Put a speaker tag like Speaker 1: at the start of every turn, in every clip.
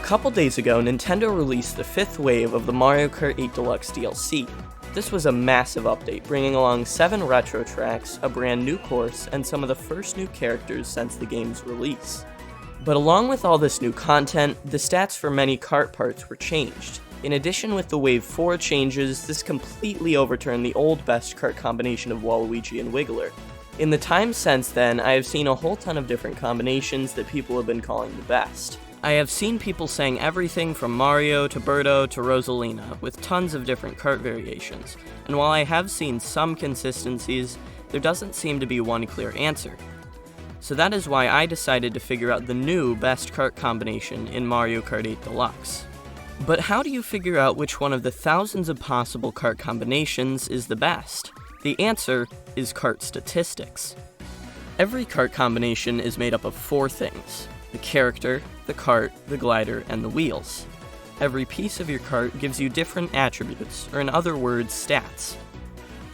Speaker 1: couple days ago, Nintendo released the 5th wave of the Mario Kart 8 Deluxe DLC. This was a massive update, bringing along 7 retro tracks, a brand new course, and some of the first new characters since the game's release. But along with all this new content, the stats for many kart parts were changed. In addition with the Wave 4 changes, this completely overturned the old best kart combination of Waluigi and Wiggler. In the time since then, I have seen a whole ton of different combinations that people have been calling the best. I have seen people saying everything from Mario to Birdo to Rosalina, with tons of different kart variations, and while I have seen some consistencies, there doesn't seem to be one clear answer. So that is why I decided to figure out the new best kart combination in Mario Kart 8 Deluxe. But how do you figure out which one of the thousands of possible kart combinations is the best? The answer is kart statistics. Every kart combination is made up of 4 things: the character, the kart, the glider, and the wheels. Every piece of your kart gives you different attributes, or in other words, stats.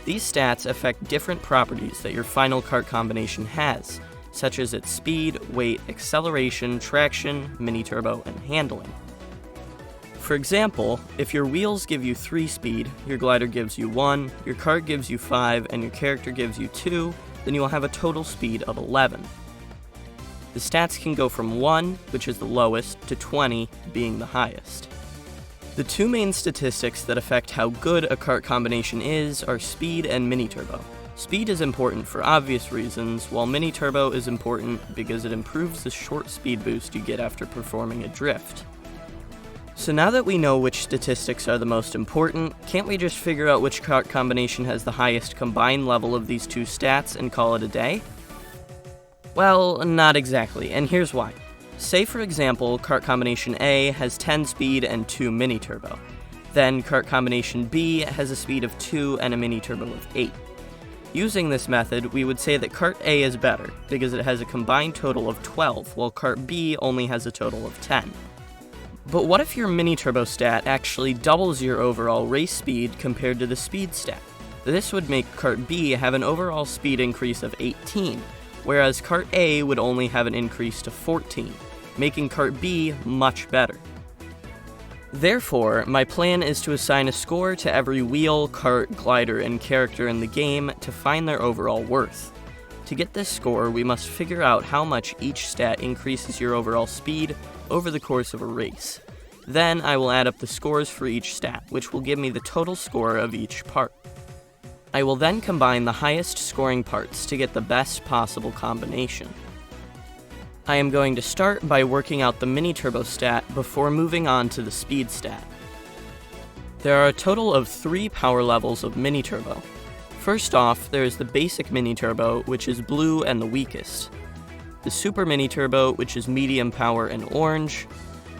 Speaker 1: These stats affect different properties that your final kart combination has, such as its speed, weight, acceleration, traction, mini-turbo, and handling. For example, if your wheels give you 3 speed, your glider gives you 1, your kart gives you 5, and your character gives you 2, then you will have a total speed of 11. The stats can go from 1, which is the lowest, to 20, being the highest. The 2 main statistics that affect how good a kart combination is are speed and mini-turbo. Speed is important for obvious reasons, while mini-turbo is important because it improves the short speed boost you get after performing a drift. So now that we know which statistics are the most important, can't we just figure out which kart combination has the highest combined level of these 2 stats and call it a day? Well, not exactly, and here's why. Say for example, kart combination A has 10 speed and 2 mini-turbo. Then kart combination B has a speed of 2 and a mini-turbo of 8. Using this method, we would say that kart A is better, because it has a combined total of 12, while kart B only has a total of 10. But what if your mini-turbo stat actually doubles your overall race speed compared to the speed stat? This would make kart B have an overall speed increase of 18, whereas kart A would only have an increase to 14, making kart B much better. Therefore, my plan is to assign a score to every wheel, kart, glider, and character in the game to find their overall worth. To get this score, we must figure out how much each stat increases your overall speed over the course of a race. Then I will add up the scores for each stat, which will give me the total score of each part. I will then combine the highest scoring parts to get the best possible combination. I am going to start by working out the mini-turbo stat before moving on to the speed stat. There are a total of 3 power levels of mini-turbo. First off, there is the basic mini-turbo, which is blue and the weakest, the super mini-turbo, which is medium power and orange,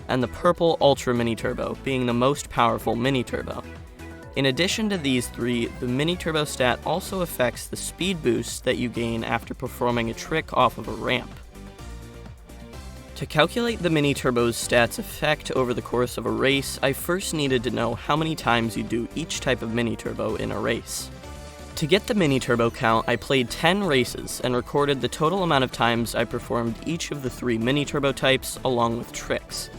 Speaker 1: and the purple ultra mini-turbo, being the most powerful mini-turbo. In addition to these 3, the mini-turbo stat also affects the speed boost that you gain after performing a trick off of a ramp. To calculate the mini-turbo's stats effect over the course of a race, I first needed to know how many times you do each type of mini-turbo in a race. To get the mini-turbo count, I played 10 races and recorded the total amount of times I performed each of the 3 mini-turbo types along with tricks.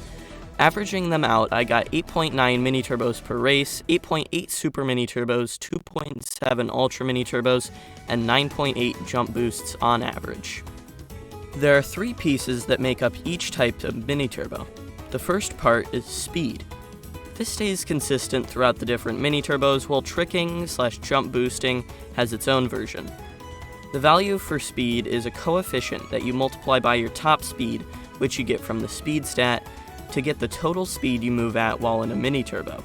Speaker 1: Averaging them out, I got 8.9 mini-turbos per race, 8.8 super mini-turbos, 2.7 ultra mini-turbos, and 9.8 jump boosts on average. There are 3 pieces that make up each type of mini-turbo. The first part is speed. This stays consistent throughout the different mini-turbos, while tricking/jump boosting has its own version. The value for speed is a coefficient that you multiply by your top speed, which you get from the speed stat, to get the total speed you move at while in a mini-turbo.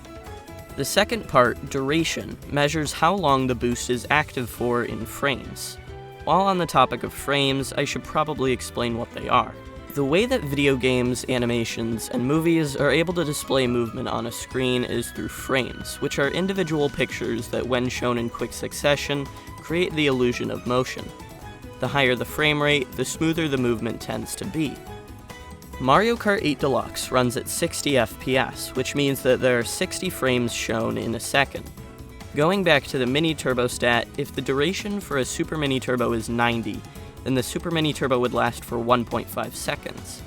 Speaker 1: The second part, duration, measures how long the boost is active for in frames. While on the topic of frames, I should probably explain what they are. The way that video games, animations, and movies are able to display movement on a screen is through frames, which are individual pictures that, when shown in quick succession, create the illusion of motion. The higher the frame rate, the smoother the movement tends to be. Mario Kart 8 Deluxe runs at 60 FPS, which means that there are 60 frames shown in a second. Going back to the mini-turbo stat, if the duration for a super mini-turbo is 90, then the super mini-turbo would last for 1.5 seconds.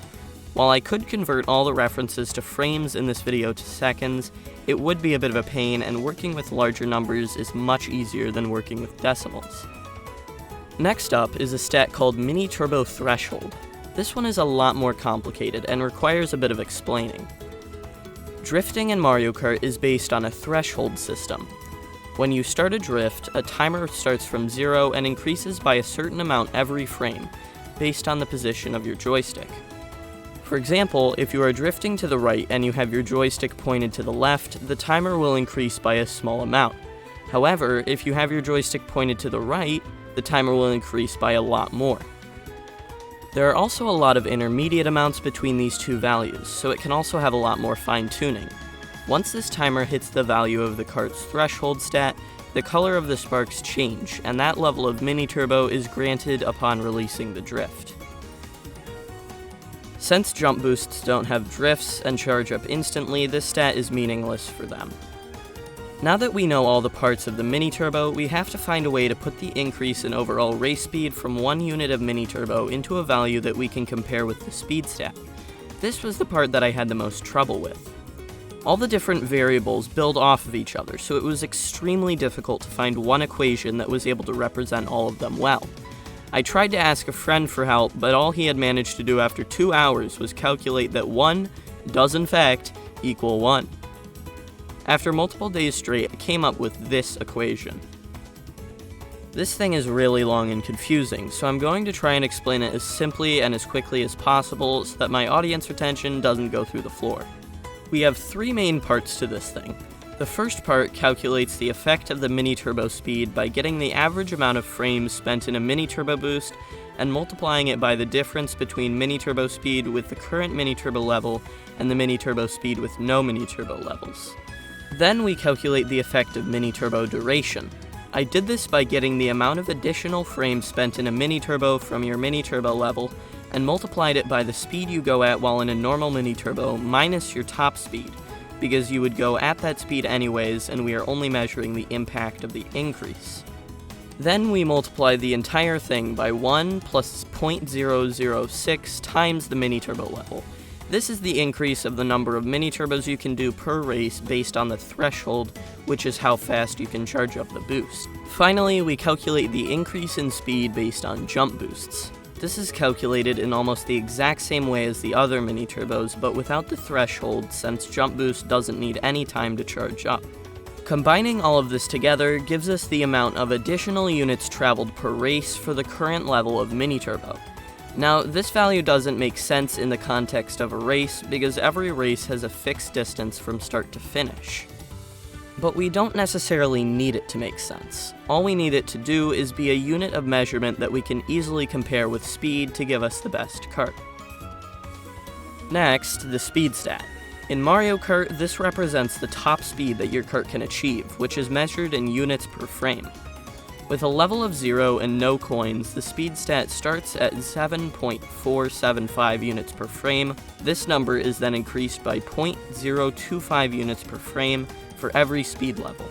Speaker 1: While I could convert all the references to frames in this video to seconds, it would be a bit of a pain, and working with larger numbers is much easier than working with decimals. Next up is a stat called Mini Turbo Threshold. This one is a lot more complicated and requires a bit of explaining. Drifting in Mario Kart is based on a threshold system. When you start a drift, a timer starts from 0 and increases by a certain amount every frame, based on the position of your joystick. For example, if you are drifting to the right and you have your joystick pointed to the left, the timer will increase by a small amount. However, if you have your joystick pointed to the right, the timer will increase by a lot more. There are also a lot of intermediate amounts between these two values, so it can also have a lot more fine-tuning. Once this timer hits the value of the kart's threshold stat, the color of the sparks change, and that level of mini turbo is granted upon releasing the drift. Since jump boosts don't have drifts and charge up instantly, this stat is meaningless for them. Now that we know all the parts of the mini turbo, we have to find a way to put the increase in overall race speed from 1 unit of mini turbo into a value that we can compare with the speed stat. This was the part that I had the most trouble with. All the different variables build off of each other, so it was extremely difficult to find one equation that was able to represent all of them well. I tried to ask a friend for help, but all he had managed to do after 2 hours was calculate that 1 does in fact equal 1. After multiple days straight, I came up with this equation. This thing is really long and confusing, so I'm going to try and explain it as simply and as quickly as possible so that my audience retention doesn't go through the floor. We have 3 main parts to this thing. The first part calculates the effect of the mini turbo speed by getting the average amount of frames spent in a mini turbo boost and multiplying it by the difference between mini turbo speed with the current mini turbo level and the mini turbo speed with no mini turbo levels. Then we calculate the effect of mini turbo duration. I did this by getting the amount of additional frames spent in a mini turbo from your mini turbo level and multiplied it by the speed you go at while in a normal mini turbo minus your top speed, because you would go at that speed anyways and we are only measuring the impact of the increase. Then we multiply the entire thing by 1 plus 0.006 times the mini turbo level. This is the increase of the number of mini turbos you can do per race based on the threshold, which is how fast you can charge up the boost. Finally, we calculate the increase in speed based on jump boosts. This is calculated in almost the exact same way as the other mini turbos, but without the threshold, since jump boost doesn't need any time to charge up. Combining all of this together gives us the amount of additional units traveled per race for the current level of mini turbo. Now, this value doesn't make sense in the context of a race because every race has a fixed distance from start to finish. But we don't necessarily need it to make sense. All we need it to do is be a unit of measurement that we can easily compare with speed to give us the best kart. Next, the speed stat. In Mario Kart, this represents the top speed that your kart can achieve, which is measured in units per frame. With a level of 0 and no coins, the speed stat starts at 7.475 units per frame. This number is then increased by 0.025 units per frame for every speed level.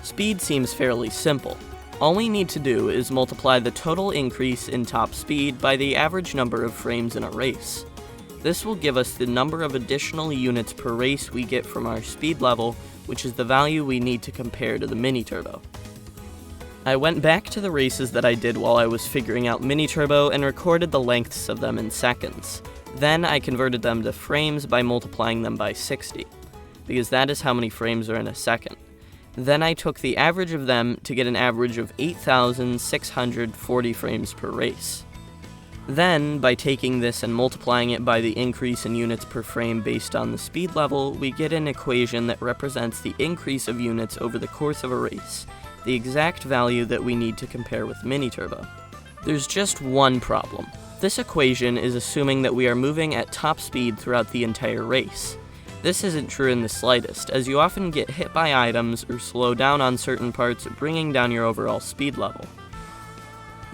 Speaker 1: Speed seems fairly simple. All we need to do is multiply the total increase in top speed by the average number of frames in a race. This will give us the number of additional units per race we get from our speed level, which is the value we need to compare to the mini turbo. I went back to the races that I did while I was figuring out mini turbo and recorded the lengths of them in seconds. Then I converted them to frames by multiplying them by 60, because that is how many frames are in a second. Then I took the average of them to get an average of 8,640 frames per race. Then, by taking this and multiplying it by the increase in units per frame based on the speed level, we get an equation that represents the increase of units over the course of a race, the exact value that we need to compare with mini turbo. There's just one problem. This equation is assuming that we are moving at top speed throughout the entire race. This isn't true in the slightest, as you often get hit by items or slow down on certain parts, bringing down your overall speed level.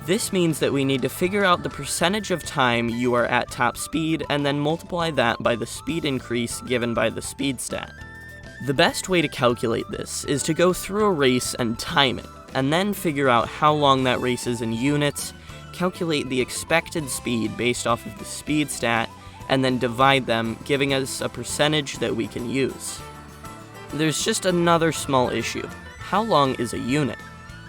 Speaker 1: This means that we need to figure out the percentage of time you are at top speed and then multiply that by the speed increase given by the speed stat. The best way to calculate this is to go through a race and time it, and then figure out how long that race is in units, calculate the expected speed based off of the speed stat, and then divide them, giving us a percentage that we can use. There's just another small issue. How long is a unit?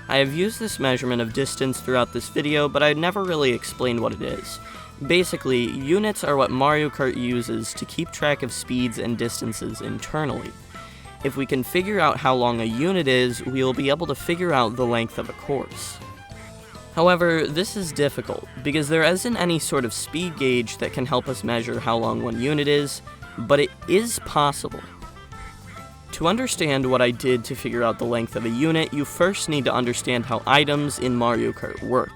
Speaker 1: I have used this measurement of distance throughout this video, but I never really explained what it is. Basically, units are what Mario Kart uses to keep track of speeds and distances internally. If we can figure out how long a unit is, we will be able to figure out the length of a course. However, this is difficult, because there isn't any sort of speed gauge that can help us measure how long one unit is, but it is possible. To understand what I did to figure out the length of a unit, you first need to understand how items in Mario Kart work.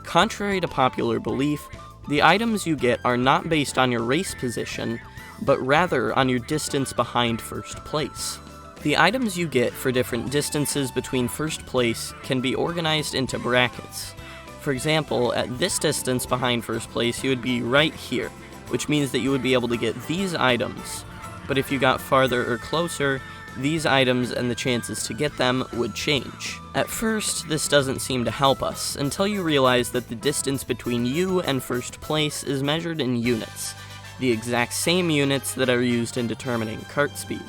Speaker 1: Contrary to popular belief, the items you get are not based on your race position, but rather on your distance behind first place. The items you get for different distances between first place can be organized into brackets. For example, at this distance behind first place, you would be right here, which means that you would be able to get these items. But if you got farther or closer, these items and the chances to get them would change. At first, this doesn't seem to help us, until you realize that the distance between you and first place is measured in units, the exact same units that are used in determining kart speed.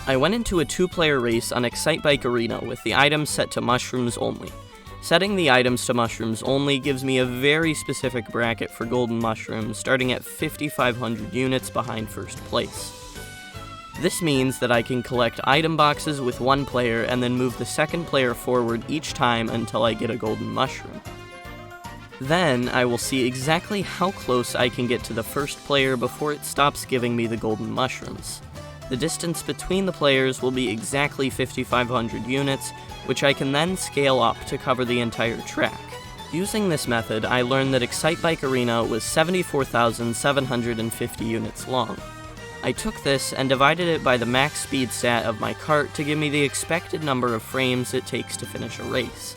Speaker 1: I went into a 2-player race on Excitebike Arena with the items set to mushrooms only. Setting the items to mushrooms only gives me a very specific bracket for golden mushrooms, starting at 5,500 units behind first place. This means that I can collect item boxes with one player and then move the second player forward each time until I get a golden mushroom. Then I will see exactly how close I can get to the first player before it stops giving me the golden mushrooms. The distance between the players will be exactly 5,500 units, which I can then scale up to cover the entire track. Using this method, I learned that Excitebike Arena was 74,750 units long. I took this and divided it by the max speed stat of my kart to give me the expected number of frames it takes to finish a race.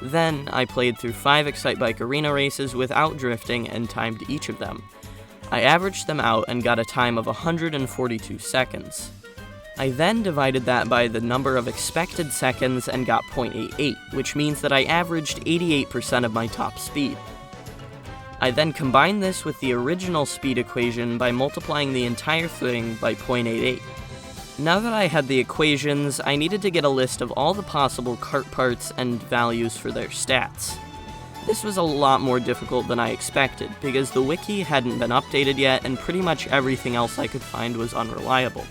Speaker 1: Then, I played through 5 Excitebike Arena races without drifting and timed each of them. I averaged them out and got a time of 142 seconds. I then divided that by the number of expected seconds and got 0.88, which means that I averaged 88% of my top speed. I then combined this with the original speed equation by multiplying the entire thing by 0.88. Now that I had the equations, I needed to get a list of all the possible kart parts and values for their stats. This was a lot more difficult than I expected, because the wiki hadn't been updated yet and pretty much everything else I could find was unreliable.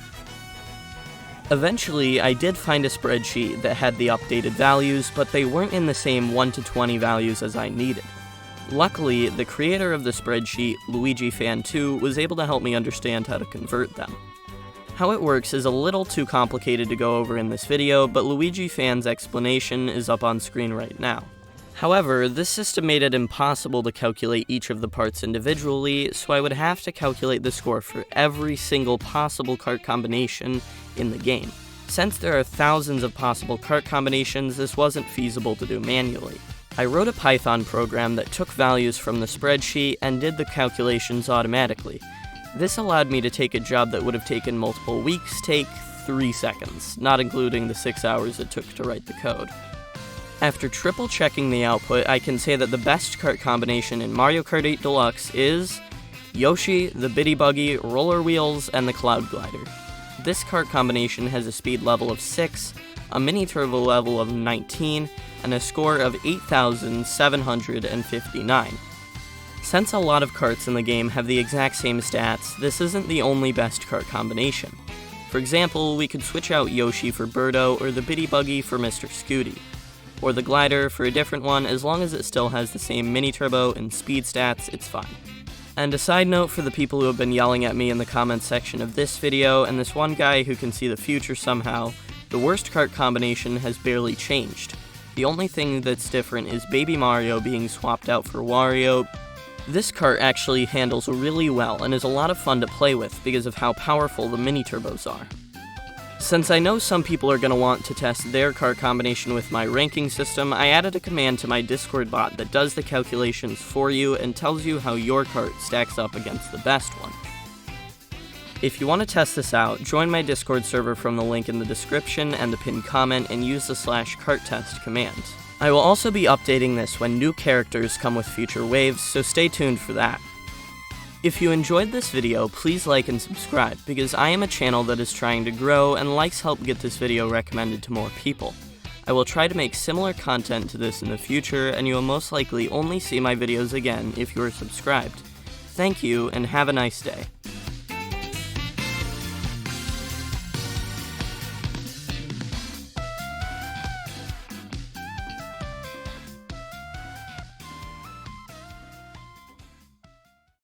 Speaker 1: Eventually, I did find a spreadsheet that had the updated values, but they weren't in the same 1 to 20 values as I needed. Luckily, the creator of the spreadsheet, LuigiFan2, was able to help me understand how to convert them. How it works is a little too complicated to go over in this video, but LuigiFan's explanation is up on screen right now. However, this system made it impossible to calculate each of the parts individually, so I would have to calculate the score for every single possible kart combination in the game. Since there are thousands of possible kart combinations, this wasn't feasible to do manually. I wrote a Python program that took values from the spreadsheet and did the calculations automatically. This allowed me to take a job that would have taken multiple weeks take 3 seconds, not including the 6 hours it took to write the code. After triple checking the output, I can say that the best kart combination in Mario Kart 8 Deluxe is Yoshi, the Bitty Buggy, Roller Wheels, and the Cloud Glider. This kart combination has a speed level of 6, a mini turbo level of 19, and a score of 8,759. Since a lot of karts in the game have the exact same stats, this isn't the only best kart combination. For example, we could switch out Yoshi for Birdo or the Bitty Buggy for Mr. Scooty, or the glider for a different one. As long as it still has the same mini turbo and speed stats, it's fine. And a side note for the people who have been yelling at me in the comments section of this video, and this one guy who can see the future somehow, the worst kart combination has barely changed. The only thing that's different is Baby Mario being swapped out for Wario. This kart actually handles really well and is a lot of fun to play with because of how powerful the mini turbos are. Since I know some people are going to want to test their kart combination with my ranking system, I added a command to my Discord bot that does the calculations for you and tells you how your kart stacks up against the best one. If you want to test this out, join my Discord server from the link in the description and the pinned comment and use the /karttest command. I will also be updating this when new characters come with future waves, so stay tuned for that. If you enjoyed this video, please like and subscribe, because I am a channel that is trying to grow and likes help get this video recommended to more people. I will try to make similar content to this in the future, and you will most likely only see my videos again if you are subscribed. Thank you, and have a nice day.